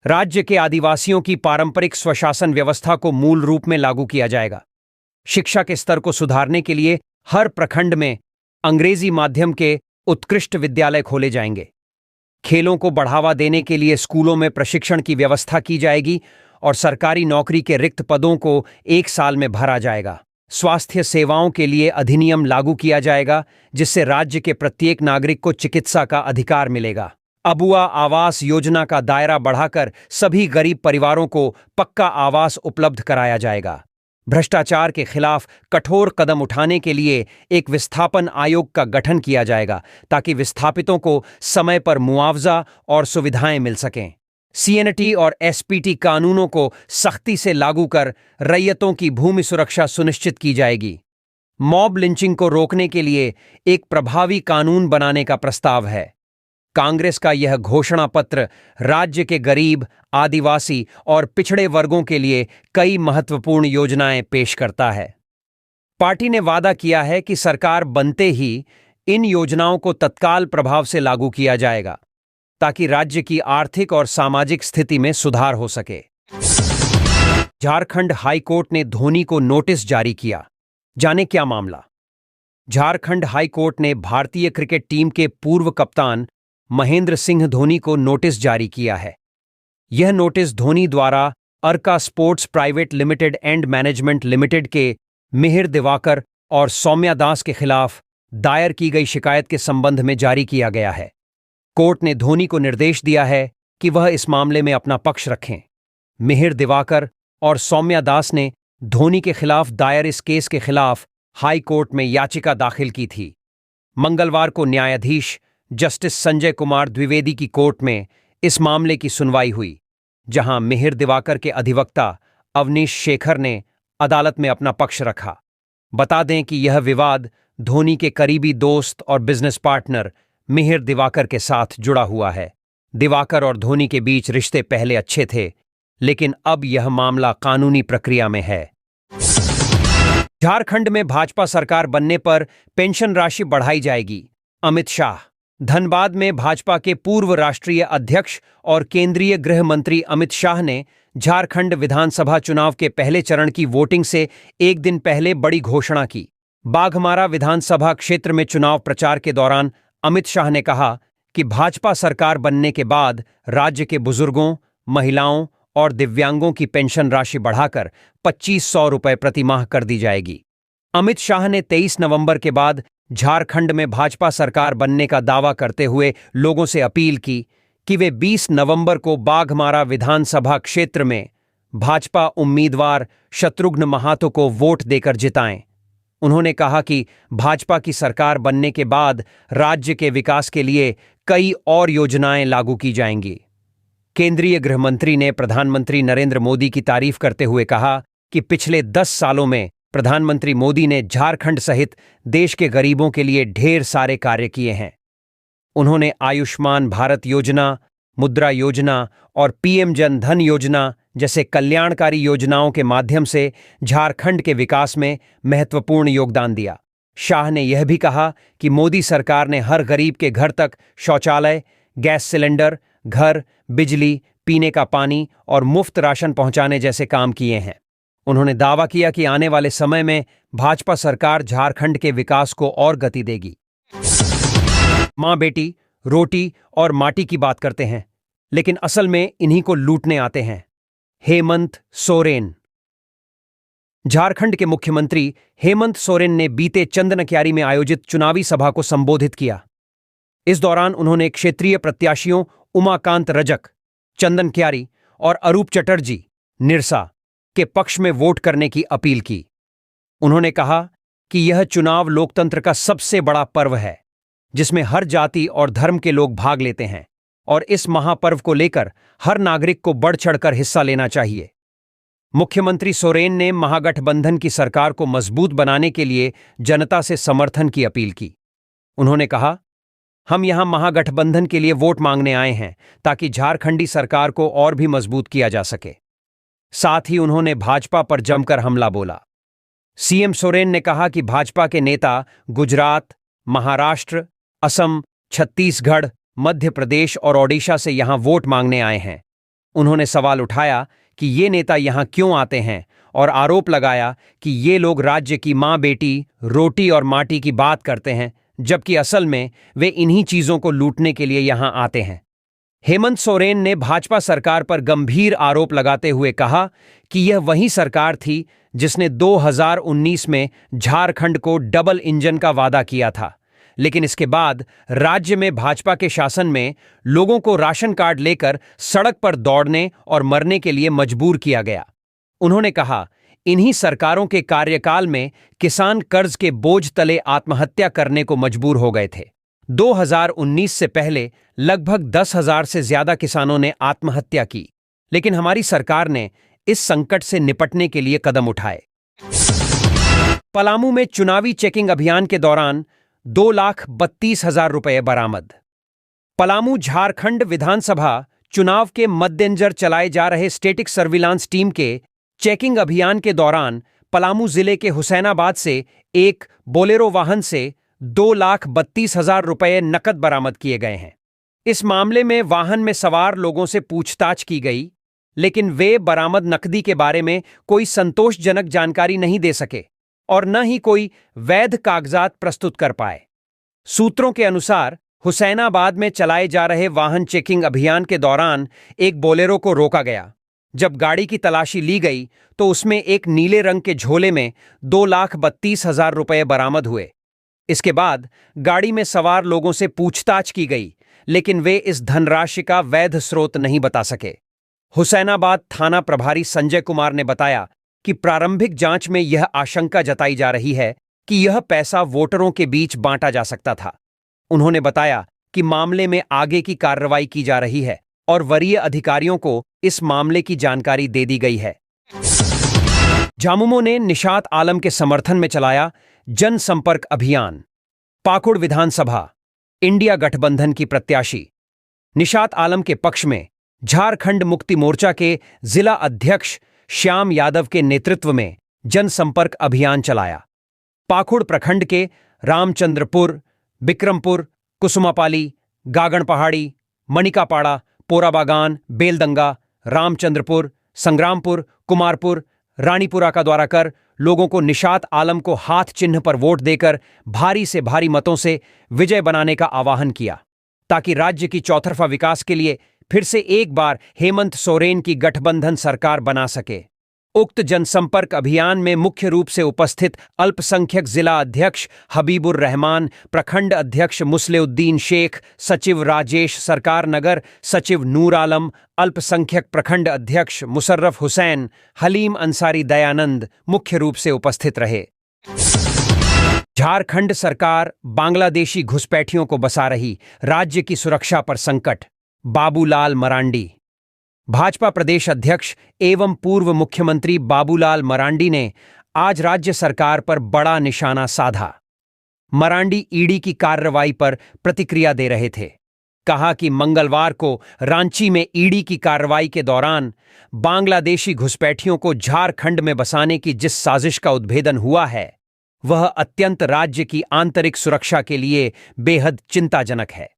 राज्य के आदिवासियों की पारंपरिक स्वशासन व्यवस्था को मूल रूप में लागू किया जाएगा। शिक्षा के स्तर को सुधारने के लिए हर प्रखंड में अंग्रेजी माध्यम के उत्कृष्ट विद्यालय खोले जाएंगे। खेलों को बढ़ावा देने के लिए स्कूलों में प्रशिक्षण की व्यवस्था की जाएगी और सरकारी नौकरी के रिक्त पदों को 1 साल में भरा जाएगा। स्वास्थ्य सेवाओं के लिए अधिनियम लागू किया जाएगा, जिससे राज्य के प्रत्येक नागरिक को चिकित्सा का अधिकार मिलेगा। अबुआ आवास योजना का दायरा बढ़ाकर सभी गरीब परिवारों को पक्का आवास उपलब्ध कराया जाएगा। भ्रष्टाचार के खिलाफ कठोर कदम उठाने के लिए एक विस्थापन आयोग का गठन किया जाएगा, ताकि विस्थापितों को समय पर मुआवजा और सुविधाएं मिल सकें। सीएनटी और एसपीटी कानूनों को सख्ती से लागू कर रैयतों की भूमि सुरक्षा सुनिश्चित की जाएगी। मॉब लिंचिंग को रोकने के लिए एक प्रभावी कानून बनाने का प्रस्ताव है। कांग्रेस का यह घोषणा पत्र राज्य के गरीब, आदिवासी और पिछड़े वर्गों के लिए कई महत्वपूर्ण योजनाएं पेश करता है। पार्टी ने वादा किया है कि सरकार बनते ही इन योजनाओं को तत्काल प्रभाव से लागू किया जाएगा, ताकि राज्य की आर्थिक और सामाजिक स्थिति में सुधार हो सके। झारखंड हाईकोर्ट ने धोनी को नोटिस जारी किया। जाने क्या मामला। झारखंड हाईकोर्ट ने भारतीय क्रिकेट टीम के पूर्व कप्तान महेंद्र सिंह धोनी को नोटिस जारी किया है। यह नोटिस धोनी द्वारा Arka sports private limited and management limited के मिहिर दिवाकर और सौम्या दास के खिलाफ दायर की गई शिकायत के संबंध में जारी किया गया है। कोर्ट ने धोनी को निर्देश दिया है कि वह इस मामले में अपना पक्ष रखें। मिहिर दिवाकर और सौम्या दास ने धोनी के खिलाफ दायर इस केस के खिलाफ हाई कोर्ट में याचिका दाखिल की थी। मंगलवार को न्यायाधीश जस्टिस संजय कुमार द्विवेदी की कोर्ट में इस मामले की सुनवाई हुई, जहां मिहिर दिवाकर के अधिवक्ता अवनीश शेखर ने अदालत में अपना पक्ष रखा। बता दें कि यह विवाद धोनी के करीबी दोस्त और बिजनेस पार्टनर मिहिर दिवाकर के साथ जुड़ा हुआ है। दिवाकर और धोनी के बीच रिश्ते पहले अच्छे थे, लेकिन अब यह मामला कानूनी प्रक्रिया में है। झारखंड में भाजपा सरकार बनने पर पेंशन राशि बढ़ाई जाएगी, अमित शाह। धनबाद में भाजपा के पूर्व राष्ट्रीय अध्यक्ष और केंद्रीय गृह मंत्री अमित शाह ने झारखंड विधानसभा चुनाव के पहले चरण की वोटिंग से एक दिन पहले बड़ी घोषणा की। बाघमारा विधानसभा क्षेत्र में चुनाव प्रचार के दौरान अमित शाह ने कहा कि भाजपा सरकार बनने के बाद राज्य के बुजुर्गों, महिलाओं और दिव्यांगों की पेंशन राशि बढ़ाकर 2500 रुपये प्रति माह कर दी जाएगी। अमित शाह ने 23 नवंबर के बाद झारखंड में भाजपा सरकार बनने का दावा करते हुए लोगों से अपील की कि वे 20 नवंबर को बाघमारा विधानसभा क्षेत्र में भाजपा उम्मीदवार शत्रुघ्न महातो को वोट देकर जिताएं। उन्होंने कहा कि भाजपा की सरकार बनने के बाद राज्य के विकास के लिए कई और योजनाएं लागू की जाएंगी। केंद्रीय गृह मंत्री ने प्रधानमंत्री नरेंद्र मोदी की तारीफ करते हुए कहा कि पिछले 10 सालों में प्रधानमंत्री मोदी ने झारखंड सहित देश के गरीबों के लिए ढेर सारे कार्य किए हैं। उन्होंने आयुष्मान भारत योजना, मुद्रा योजना और पीएम जन धन योजना जैसे कल्याणकारी योजनाओं के माध्यम से झारखंड के विकास में महत्वपूर्ण योगदान दिया। शाह ने यह भी कहा कि मोदी सरकार ने हर गरीब के घर तक शौचालय, गैस सिलेंडर, घर, बिजली, पीने का पानी और मुफ्त राशन पहुंचाने जैसे काम किए हैं। उन्होंने दावा किया कि आने वाले समय में भाजपा सरकार झारखंड के विकास को और गति देगी। मां बेटी, रोटी और माटी की बात करते हैं, लेकिन असल में इन्हीं को लूटने आते हैं। हेमंत सोरेन। झारखंड के मुख्यमंत्री हेमंत सोरेन ने बीते चंदनक्यारी में आयोजित चुनावी सभा को संबोधित किया। इस दौरान उन्होंने क्षेत्रीय प्रत्याशियों उमाकांत रजक, चंदनक्यारी और अरूप चटर्जी, निरसा के पक्ष में वोट करने की अपील की। उन्होंने कहा कि यह चुनाव लोकतंत्र का सबसे बड़ा पर्व है, जिसमें हर जाति और धर्म के लोग भाग लेते हैं, और इस महापर्व को लेकर हर नागरिक को बढ़ चढ़कर हिस्सा लेना चाहिए। मुख्यमंत्री सोरेन ने महागठबंधन की सरकार को मजबूत बनाने के लिए जनता से समर्थन की अपील की। उन्होंने कहा, हम यहां महागठबंधन के लिए वोट मांगने आए हैं ताकि झारखंडी सरकार को और भी मजबूत किया जा सके। साथ ही उन्होंने भाजपा पर जमकर हमला बोला। सीएम सोरेन ने कहा कि भाजपा के नेता गुजरात, महाराष्ट्र, असम, छत्तीसगढ़, मध्य प्रदेश और ओडिशा से यहां वोट मांगने आए हैं। उन्होंने सवाल उठाया कि ये नेता यहां क्यों आते हैं और आरोप लगाया कि ये लोग राज्य की मां बेटी, रोटी और माटी की बात करते हैं, जबकि असल में वे इन्हीं चीजों को लूटने के लिए यहां आते हैं। हेमंत सोरेन ने भाजपा सरकार पर गंभीर आरोप लगाते हुए कहा कि यह वही सरकार थी जिसने 2019 में झारखंड को डबल इंजन का वादा किया था, लेकिन इसके बाद राज्य में भाजपा के शासन में लोगों को राशन कार्ड लेकर सड़क पर दौड़ने और मरने के लिए मजबूर किया गया। उन्होंने कहा, इन्हीं सरकारों के कार्यकाल में किसान कर्ज के बोझ तले आत्महत्या करने को मजबूर हो गए थे। 2019 से पहले लगभग 10,000 से ज्यादा किसानों ने आत्महत्या की, लेकिन हमारी सरकार ने इस संकट से निपटने के लिए कदम उठाए। पलामू में चुनावी चेकिंग अभियान के दौरान 2,32,000 रुपये बरामद। पलामू झारखंड विधानसभा चुनाव के मद्देनजर चलाए जा रहे स्टैटिक सर्विलांस टीम के चेकिंग अभियान के दौरान पलामू जिले के हुसैनाबाद से एक बोलेरो वाहन से 2,32,000 रुपये नकद बरामद किए गए हैं। इस मामले में वाहन में सवार लोगों से पूछताछ की गई, लेकिन वे बरामद नकदी के बारे में कोई संतोषजनक जानकारी नहीं दे सके और न ही कोई वैध कागजात प्रस्तुत कर पाए। सूत्रों के अनुसार हुसैनाबाद में चलाए जा रहे वाहन चेकिंग अभियान के दौरान एक बोलेरो को रोका गया। जब गाड़ी की तलाशी ली गई तो उसमें एक नीले रंग के झोले में 2,32,000 रुपये बरामद हुए। इसके बाद गाड़ी में सवार लोगों से पूछताछ की गई, लेकिन वे इस धनराशि का वैध स्रोत नहीं बता सके। हुसैनाबाद थाना प्रभारी संजय कुमार ने बताया कि प्रारंभिक जांच में यह आशंका जताई जा रही है कि यह पैसा वोटरों के बीच बांटा जा सकता था। उन्होंने बताया कि मामले में आगे की कार्रवाई की जा रही है और वरीय अधिकारियों को इस मामले की जानकारी दे दी गई है। झामुमो ने निशात आलम के समर्थन में चलाया जनसंपर्क अभियान। पाकुड़ विधानसभा इंडिया गठबंधन की प्रत्याशी निशात आलम के पक्ष में झारखंड मुक्ति मोर्चा के जिला अध्यक्ष श्याम यादव के नेतृत्व में जनसंपर्क अभियान चलाया। पाकुड़ प्रखंड के रामचंद्रपुर, बिक्रमपुर, कुसुमापाली, गागण पहाड़ी, मणिकापाड़ा, पोराबागान, बेलदंगा, रामचंद्रपुर, संग्रामपुर, कुमारपुर, रानीपुरा का दौरा कर लोगों को निशात आलम को हाथ चिन्ह पर वोट देकर भारी से भारी मतों से विजय बनाने का आह्वान किया, ताकि राज्य की चौतरफा विकास के लिए फिर से एक बार हेमंत सोरेन की गठबंधन सरकार बना सके। उक्त जनसंपर्क अभियान में मुख्य रूप से उपस्थित अल्पसंख्यक जिला अध्यक्ष हबीबुर रहमान, प्रखंड अध्यक्ष मुस्लिउद्दीन शेख, सचिव राजेश सरकार नगर, सचिव नूर आलम, अल्पसंख्यक प्रखंड अध्यक्ष मुशर्रफ हुसैन, हलीम अंसारी दयानंद मुख्य रूप से उपस्थित रहे। झारखंड सरकार बांग्लादेशी घुसपैठियों को बसा रही, राज्य की सुरक्षा पर संकट। बाबूलाल मरांडी। भाजपा प्रदेश अध्यक्ष एवं पूर्व मुख्यमंत्री बाबूलाल मरांडी ने आज राज्य सरकार पर बड़ा निशाना साधा। मरांडी ईडी की कार्रवाई पर प्रतिक्रिया दे रहे थे। कहा कि मंगलवार को रांची में ईडी की कार्रवाई के दौरान बांग्लादेशी घुसपैठियों को झारखंड में बसाने की जिस साजिश का उद्भेदन हुआ है, वह अत्यंत राज्य की आंतरिक सुरक्षा के लिए बेहद चिंताजनक है।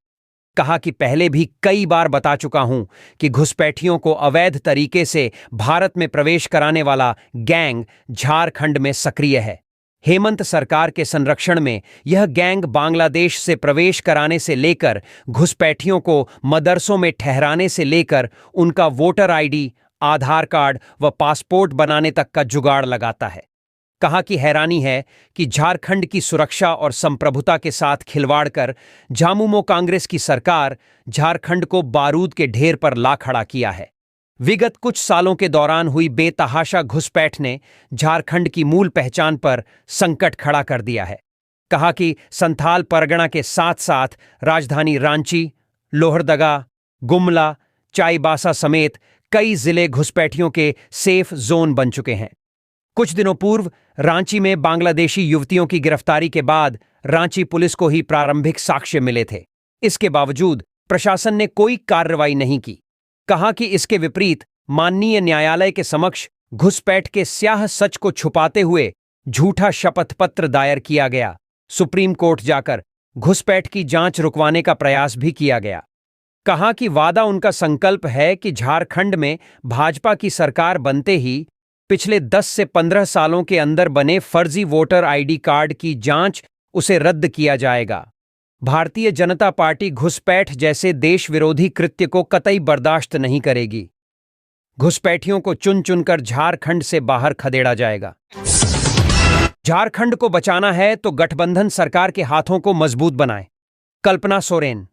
कहा कि पहले भी कई बार बता चुका हूं कि घुसपैठियों को अवैध तरीके से भारत में प्रवेश कराने वाला गैंग झारखंड में सक्रिय है। हेमंत सरकार के संरक्षण में यह गैंग बांग्लादेश से प्रवेश कराने से लेकर घुसपैठियों को मदरसों में ठहराने से लेकर उनका वोटर आईडी, आधार कार्ड व पासपोर्ट बनाने तक का जुगाड़ लगाता है। कहा कि हैरानी है कि झारखंड की सुरक्षा और संप्रभुता के साथ खिलवाड़ कर झामुमो कांग्रेस की सरकार झारखंड को बारूद के ढेर पर ला खड़ा किया है। विगत कुछ सालों के दौरान हुई बेतहाशा घुसपैठ ने झारखंड की मूल पहचान पर संकट खड़ा कर दिया है। कहा कि संथाल परगना के साथ साथ राजधानी रांची, लोहरदगा, गुमला, चाईबासा समेत कई जिले घुसपैठियों के सेफ जोन बन चुके हैं। कुछ दिनों पूर्व रांची में बांग्लादेशी युवतियों की गिरफ्तारी के बाद रांची पुलिस को ही प्रारंभिक साक्ष्य मिले थे। इसके बावजूद प्रशासन ने कोई कार्रवाई नहीं की। कहा कि इसके विपरीत माननीय न्यायालय के समक्ष घुसपैठ के स्याह सच को छुपाते हुए झूठा शपथ पत्र दायर किया गया। सुप्रीम कोर्ट जाकर घुसपैठ की जांच रुकवाने का प्रयास भी किया गया। कहा कि वादा उनका संकल्प है कि झारखंड में भाजपा की सरकार बनते ही पिछले 10 से 15 सालों के अंदर बने फर्जी वोटर आईडी कार्ड की जांच उसे रद्द किया जाएगा। भारतीय जनता पार्टी घुसपैठ जैसे देश विरोधी कृत्य को कतई बर्दाश्त नहीं करेगी। घुसपैठियों को चुन चुनकर झारखंड से बाहर खदेड़ा जाएगा। झारखंड को बचाना है तो गठबंधन सरकार के हाथों को मजबूत बनाएं। कल्पना सोरेन।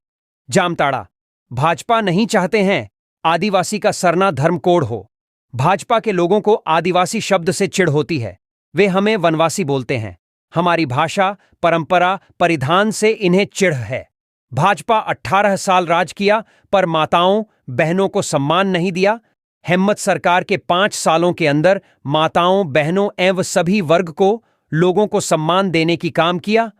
जामताड़ा। भाजपा नहीं चाहते हैं आदिवासी का सरना धर्म कोड हो। भाजपा के लोगों को आदिवासी शब्द से चिढ़ होती है। वे हमें वनवासी बोलते हैं। हमारी भाषा, परंपरा, परिधान से इन्हें चिढ़ है। भाजपा 18 साल राज किया पर माताओं, बहनों को सम्मान नहीं दिया। हेमंत सरकार के 5 सालों के अंदर माताओं, बहनों एवं सभी वर्ग को, लोगों को सम्मान देने की काम किया।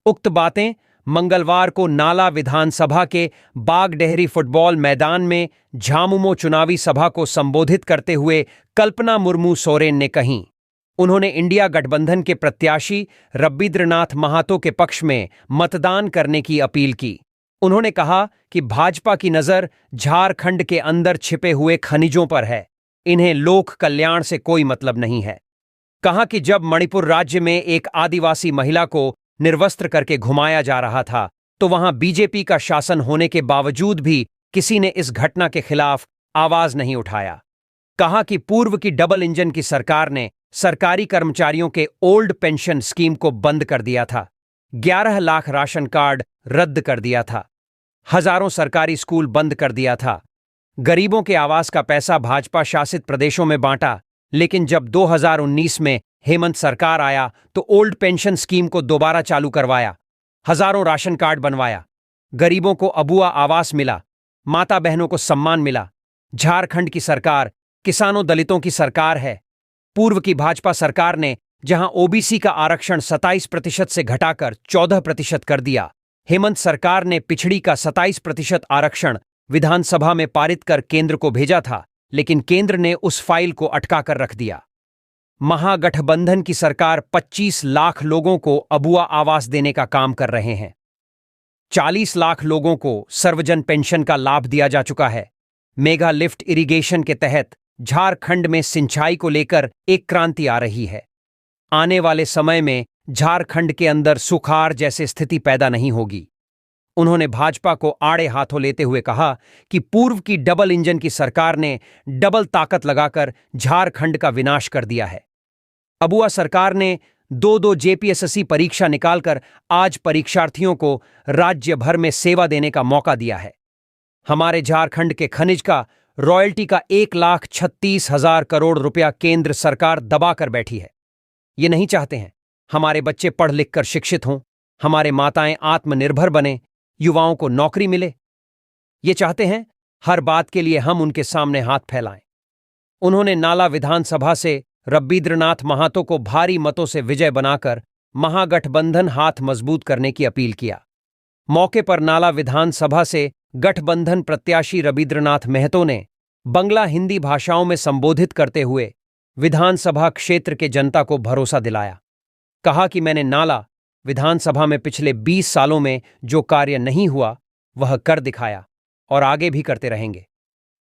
उक्त बातें मंगलवार को नाला विधानसभा के बागडेहरी फुटबॉल मैदान में झामुमो चुनावी सभा को संबोधित करते हुए कल्पना मुर्मू सोरेन ने कहीं। उन्होंने इंडिया गठबंधन के प्रत्याशी रबीन्द्रनाथ महातो के पक्ष में मतदान करने की अपील की। उन्होंने कहा कि भाजपा की नजर झारखंड के अंदर छिपे हुए खनिजों पर है। इन्हें लोक कल्याण से कोई मतलब नहीं है। कहा कि जब मणिपुर राज्य में एक आदिवासी महिला को निर्वस्त्र करके घुमाया जा रहा था तो वहां बीजेपी का शासन होने के बावजूद भी किसी ने इस घटना के खिलाफ आवाज नहीं उठाया। कहा कि पूर्व की डबल इंजन की सरकार ने सरकारी कर्मचारियों के ओल्ड पेंशन स्कीम को बंद कर दिया था। 11 लाख राशन कार्ड रद्द कर दिया था। हजारों सरकारी स्कूल बंद कर दिया था। गरीबों के आवास का पैसा भाजपा शासित प्रदेशों में बांटा, लेकिन जब 2019 में हेमंत सरकार आया तो ओल्ड पेंशन स्कीम को दोबारा चालू करवाया। हजारों राशन कार्ड बनवाया। गरीबों को अबुआ आवास मिला। माता बहनों को सम्मान मिला। झारखंड की सरकार किसानों दलितों की सरकार है। पूर्व की भाजपा सरकार ने जहां ओबीसी का आरक्षण 27% से घटाकर 14% कर दिया, हेमंत सरकार ने पिछड़ी का 27% आरक्षण विधानसभा में पारित कर केंद्र को भेजा था, लेकिन केंद्र ने उस फाइल को अटका कर रख दिया। महागठबंधन की सरकार 25 लाख लोगों को अबुआ आवास देने का काम कर रहे हैं। 40 लाख लोगों को सर्वजन पेंशन का लाभ दिया जा चुका है। मेगा लिफ्ट इरिगेशन के तहत झारखंड में सिंचाई को लेकर एक क्रांति आ रही है। आने वाले समय में झारखंड के अंदर सुखाड़ जैसी स्थिति पैदा नहीं होगी। उन्होंने भाजपा को आड़े हाथों लेते हुए कहा कि पूर्व की डबल इंजन की सरकार ने डबल ताकत लगाकर झारखंड का विनाश कर दिया है। अबुआ सरकार ने 2-2 जेपीएसएससी परीक्षा निकालकर आज परीक्षार्थियों को राज्य भर में सेवा देने का मौका दिया है। हमारे झारखंड के खनिज का रॉयल्टी का 1,36,000 करोड़ रुपया केंद्र सरकार दबा कर बैठी है। ये नहीं चाहते हैं हमारे बच्चे पढ़ लिख कर शिक्षित हों, हमारे माताएं आत्मनिर्भर बने, युवाओं को नौकरी मिले। ये चाहते हैं हर बात के लिए हम उनके सामने हाथ फैलाएं। उन्होंने नाला विधानसभा से रबीन्द्रनाथ महातो को भारी मतों से विजय बनाकर महागठबंधन हाथ मजबूत करने की अपील किया। मौके पर नाला विधानसभा से गठबंधन प्रत्याशी रबीन्द्रनाथ महतो ने बंगला हिंदी भाषाओं में संबोधित करते हुए विधानसभा क्षेत्र के जनता को भरोसा दिलाया। कहा कि मैंने नाला विधानसभा में पिछले 20 सालों में जो कार्य नहीं हुआ वह कर दिखाया और आगे भी करते रहेंगे।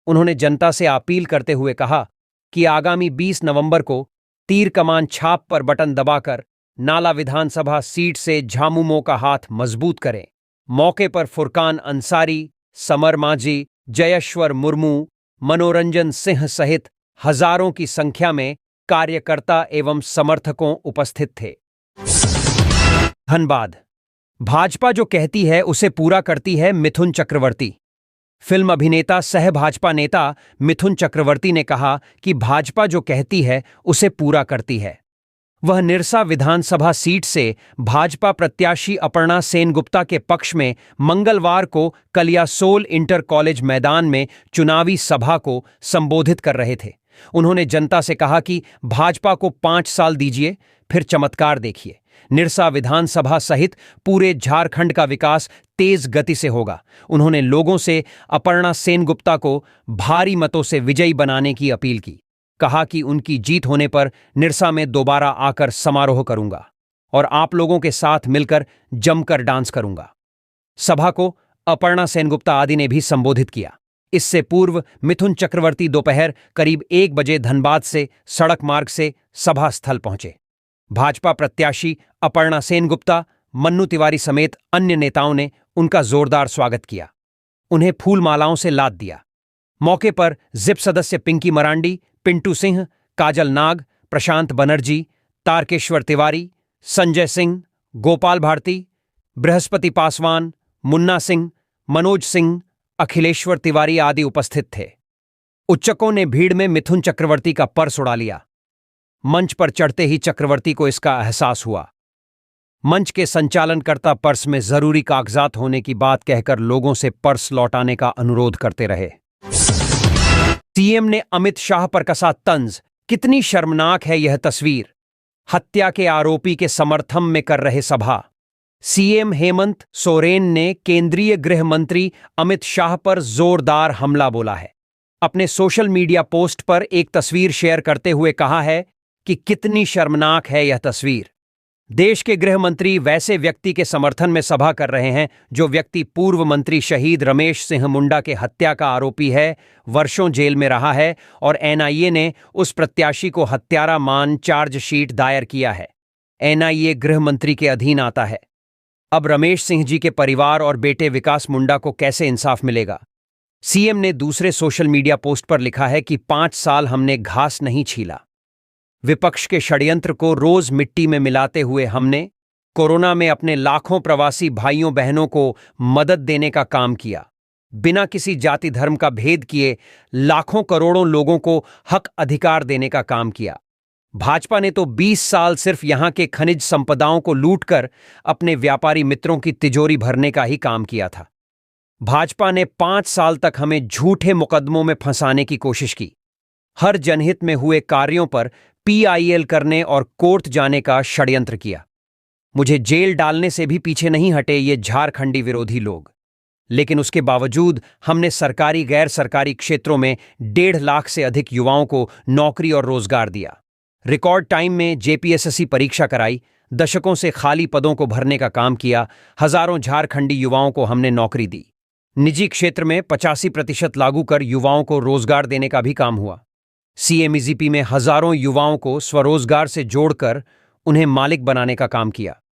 उन्होंने जनता से अपील करते हुए कहा कि आगामी 20 नवंबर को तीर कमान छाप पर बटन दबाकर नाला विधानसभा सीट से झामुमो का हाथ मजबूत करें। मौके पर फुरकान अंसारी, समर मांझी, जयेश्वर मुर्मू, मनोरंजन सिंह सहित हजारों की संख्या में कार्यकर्ता एवं समर्थकों उपस्थित थे। धनबाद। भाजपा जो कहती है उसे पूरा करती है मिथुन चक्रवर्ती। फिल्म अभिनेता सह भाजपा नेता मिथुन चक्रवर्ती ने कहा कि भाजपा जो कहती है उसे पूरा करती है। वह निरसा विधानसभा सीट से भाजपा प्रत्याशी अपर्णा सेनगुप्ता के पक्ष में मंगलवार को कलियासोल इंटर कॉलेज मैदान में चुनावी सभा को संबोधित कर रहे थे। उन्होंने जनता से कहा कि भाजपा को 5 साल दीजिए, फिर चमत्कार देखिए। निरसा विधानसभा सहित पूरे झारखंड का विकास तेज गति से होगा। उन्होंने लोगों से अपर्णा सेनगुप्ता को भारी मतों से विजयी बनाने की अपील की। कहा कि उनकी जीत होने पर निरसा में दोबारा आकर समारोह करूंगा और आप लोगों के साथ मिलकर जमकर डांस करूंगा। सभा को अपर्णा सेनगुप्ता आदि ने भी संबोधित किया। इससे पूर्व मिथुन चक्रवर्ती दोपहर करीब 1 बजे धनबाद से सड़क मार्ग से सभा स्थल पहुंचे। भाजपा प्रत्याशी अपर्णा सेनगुप्ता, मन्नू तिवारी समेत अन्य नेताओं ने उनका जोरदार स्वागत किया। उन्हें फूल मालाओं से लाद दिया। मौके पर जिप सदस्य पिंकी मरांडी, पिंटू सिंह, काजल नाग, प्रशांत बनर्जी, तारकेश्वर तिवारी, संजय सिंह, गोपाल भारती, बृहस्पति पासवान, मुन्ना सिंह, मनोज सिंह, अखिलेश्वर तिवारी आदि उपस्थित थे। उच्चकों ने भीड़ में मिथुन चक्रवर्ती का पर्स उड़ा लिया। मंच पर चढ़ते ही चक्रवर्ती को इसका एहसास हुआ। मंच के संचालनकर्ता पर्स में जरूरी कागजात होने की बात कहकर लोगों से पर्स लौटाने का अनुरोध करते रहे। सीएम ने अमित शाह पर कसा तंज। कितनी शर्मनाक है यह तस्वीर। हत्या के आरोपी के समर्थन में कर रहे सभा। सीएम हेमंत सोरेन ने केंद्रीय गृह मंत्री अमित शाह पर जोरदार हमला बोला है। अपने सोशल मीडिया पोस्ट पर एक तस्वीर शेयर करते हुए कहा है कि कितनी शर्मनाक है यह तस्वीर। देश के गृह मंत्री वैसे व्यक्ति के समर्थन में सभा कर रहे हैं जो व्यक्ति पूर्व मंत्री शहीद रमेश सिंह मुंडा के हत्या का आरोपी है, वर्षों जेल में रहा है और एनआईए ने उस प्रत्याशी को हत्यारा मान चार्जशीट दायर किया है। एनआईए गृह मंत्री के अधीन आता है। अब रमेश सिंह जी के परिवार और बेटे विकास मुंडा को कैसे इंसाफ मिलेगा। सीएम ने दूसरे सोशल मीडिया पोस्ट पर लिखा है कि 5 साल हमने घास नहीं छीला। विपक्ष के षड्यंत्र को रोज मिट्टी में मिलाते हुए हमने कोरोना में अपने लाखों प्रवासी भाइयों बहनों को मदद देने का काम किया। बिना किसी जाति धर्म का भेद किए लाखों करोड़ों लोगों को हक अधिकार देने का काम किया। भाजपा ने तो 20 साल सिर्फ यहां के खनिज संपदाओं को लूटकर अपने व्यापारी मित्रों की तिजोरी भरने का ही काम किया था। भाजपा ने 5 साल तक हमें झूठे मुकदमों में फंसाने की कोशिश की। हर जनहित में हुए कार्यों पर पीआईएल करने और कोर्ट जाने का षड्यंत्र किया। मुझे जेल डालने से भी पीछे नहीं हटे ये झारखंडी विरोधी लोग। लेकिन उसके बावजूद हमने सरकारी गैर सरकारी क्षेत्रों में 1.5 लाख से अधिक युवाओं को नौकरी और रोजगार दिया। रिकॉर्ड टाइम में जेपीएसएससी परीक्षा कराई, दशकों से खाली पदों को भरने का काम किया, हजारों झारखंडी युवाओं को हमने नौकरी दी। निजी क्षेत्र में 85% लागू कर युवाओं को रोजगार देने का भी काम हुआ। सीएमईजीपी में हजारों युवाओं को स्वरोजगार से जोड़कर उन्हें मालिक बनाने का काम किया।